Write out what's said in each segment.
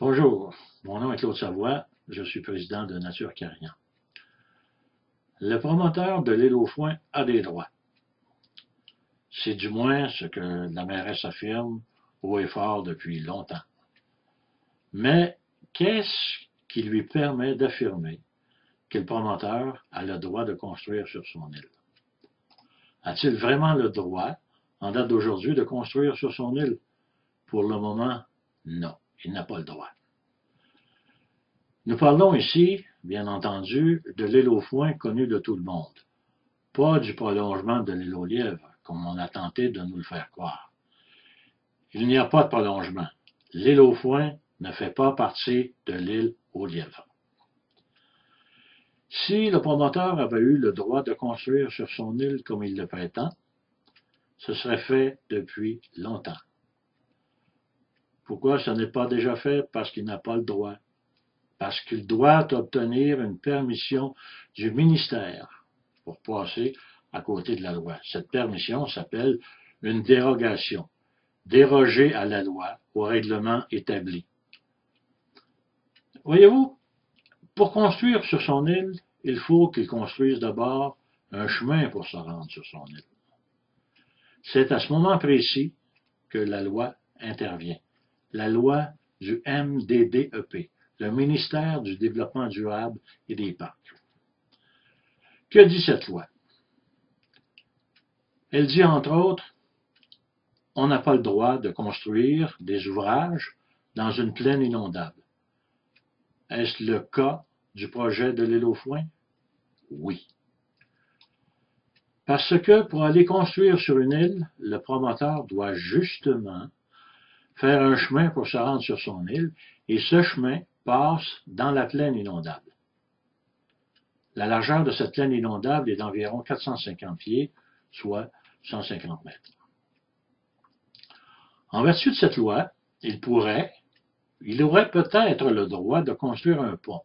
Bonjour, mon nom est Claude Savoie, je suis président de Nature Carignan. Le promoteur de l'île aux Foins a des droits. C'est du moins ce que la mairesse affirme haut et fort depuis longtemps. Mais qu'est-ce qui lui permet d'affirmer que le promoteur a le droit de construire sur son île? A-t-il vraiment le droit, en date d'aujourd'hui, de construire sur son île? Pour le moment, non, il n'a pas le droit. Nous parlons ici, bien entendu, de l'île aux Foins connue de tout le monde, pas du prolongement de l'île aux Lièvres, comme on a tenté de nous le faire croire. Il n'y a pas de prolongement. L'île aux Foins ne fait pas partie de l'île aux Lièvres. Si le promoteur avait eu le droit de construire sur son île comme il le prétend, ce serait fait depuis longtemps. Pourquoi ce n'est pas déjà fait? Parce qu'il n'a pas le droit. Parce qu'il doit obtenir une permission du ministère pour passer à côté de la loi. Cette permission s'appelle une dérogation. Déroger à la loi, au règlement établi. Voyez-vous, pour construire sur son île, il faut qu'il construise d'abord un chemin pour se rendre sur son île. C'est à ce moment précis que la loi intervient. La loi du MDDEP, le ministère du Développement durable et des Parcs. Que dit cette loi? Elle dit entre autres, on n'a pas le droit de construire des ouvrages dans une plaine inondable. Est-ce le cas du projet de l'île aux Foins? Oui. Parce que pour aller construire sur une île, le promoteur doit justement faire un chemin pour se rendre sur son île, et ce chemin passe dans la plaine inondable. La largeur de cette plaine inondable est d'environ 450 pieds, soit 150 mètres. En vertu de cette loi, il aurait peut-être le droit de construire un pont.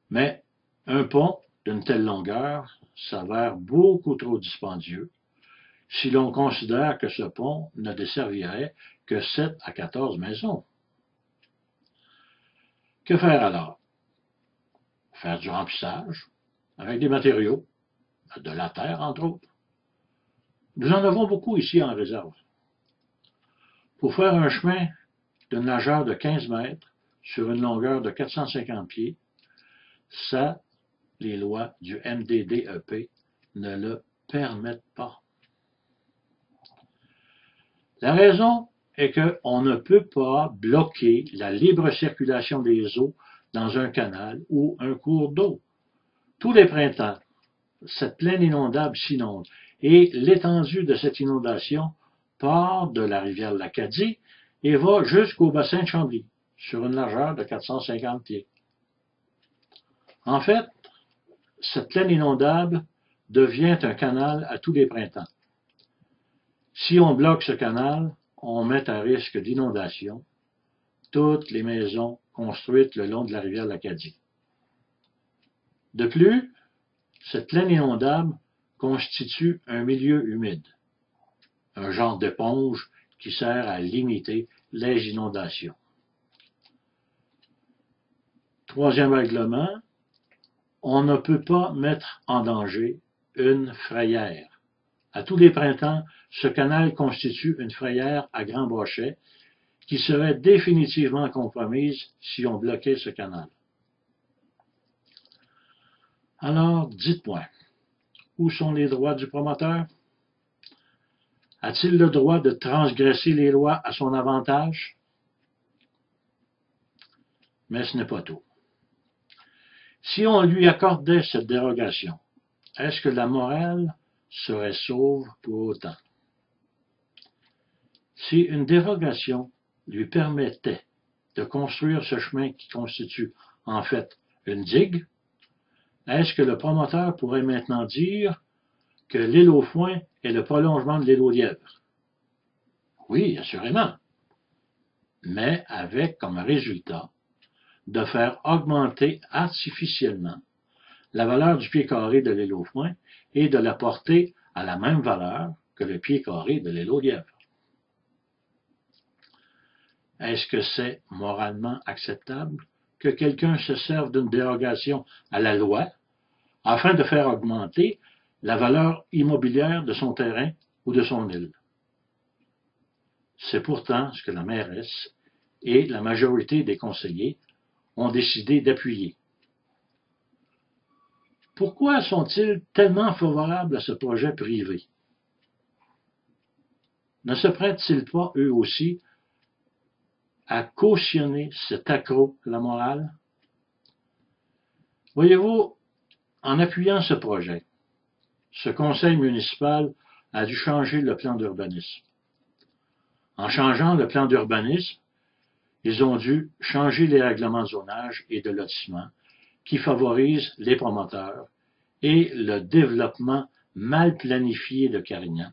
Mais un pont d'une telle longueur s'avère beaucoup trop dispendieux si l'on considère que ce pont ne desservirait que 7 à 14 maisons. Que faire alors? Faire du remplissage avec des matériaux, de la terre entre autres. Nous en avons beaucoup ici en réserve. Pour faire un chemin d'une largeur de 15 mètres sur une longueur de 450 pieds, ça, les lois du MDDEP ne le permettent pas. La raison est qu'on ne peut pas bloquer la libre circulation des eaux dans un canal ou un cours d'eau. Tous les printemps, cette plaine inondable s'inonde et l'étendue de cette inondation part de la rivière l'Acadie et va jusqu'au bassin de Chambly, sur une largeur de 450 pieds. En fait, cette plaine inondable devient un canal à tous les printemps. Si on bloque ce canal, on met à risque d'inondation toutes les maisons construites le long de la rivière l'Acadie. De plus, cette plaine inondable constitue un milieu humide, un genre d'éponge qui sert à limiter les inondations. Troisième règlement, on ne peut pas mettre en danger une frayère. À tous les printemps, ce canal constitue une frayère à grands brochets qui serait définitivement compromise si on bloquait ce canal. Alors, dites-moi, où sont les droits du promoteur? A-t-il le droit de transgresser les lois à son avantage? Mais ce n'est pas tout. Si on lui accordait cette dérogation, est-ce que la morale serait sauve pour autant? Si une dérogation lui permettait de construire ce chemin qui constitue en fait une digue, est-ce que le promoteur pourrait maintenant dire que l'île aux Foins est le prolongement de l'île aux Lièvres? Oui, assurément, mais avec comme résultat de faire augmenter artificiellement la valeur du pied carré de l'île aux Foins et de la porter à la même valeur que le pied carré de l'île aux Lièvres. est-ce que c'est moralement acceptable que quelqu'un se serve d'une dérogation à la loi afin de faire augmenter la valeur immobilière de son terrain ou de son île? C'est pourtant ce que la mairesse et la majorité des conseillers ont décidé d'appuyer. Pourquoi sont-ils tellement favorables à ce projet privé? Ne se prêtent-ils pas, eux aussi, à cautionner cet accroc à la morale? Voyez-vous, en appuyant ce projet, ce conseil municipal a dû changer le plan d'urbanisme. En changeant le plan d'urbanisme, ils ont dû changer les règlements de zonage et de lotissement qui favorisent les promoteurs et le développement mal planifié de Carignan.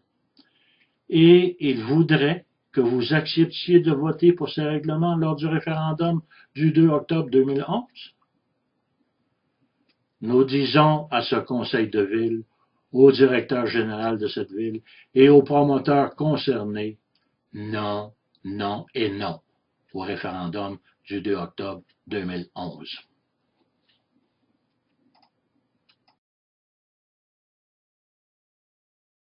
Et ils voudraient que vous acceptiez de voter pour ces règlements lors du référendum du 2 octobre 2011. Nous disons à ce conseil de ville, au directeur général de cette ville et aux promoteurs concernés, non, non et non au référendum du 2 octobre 2011.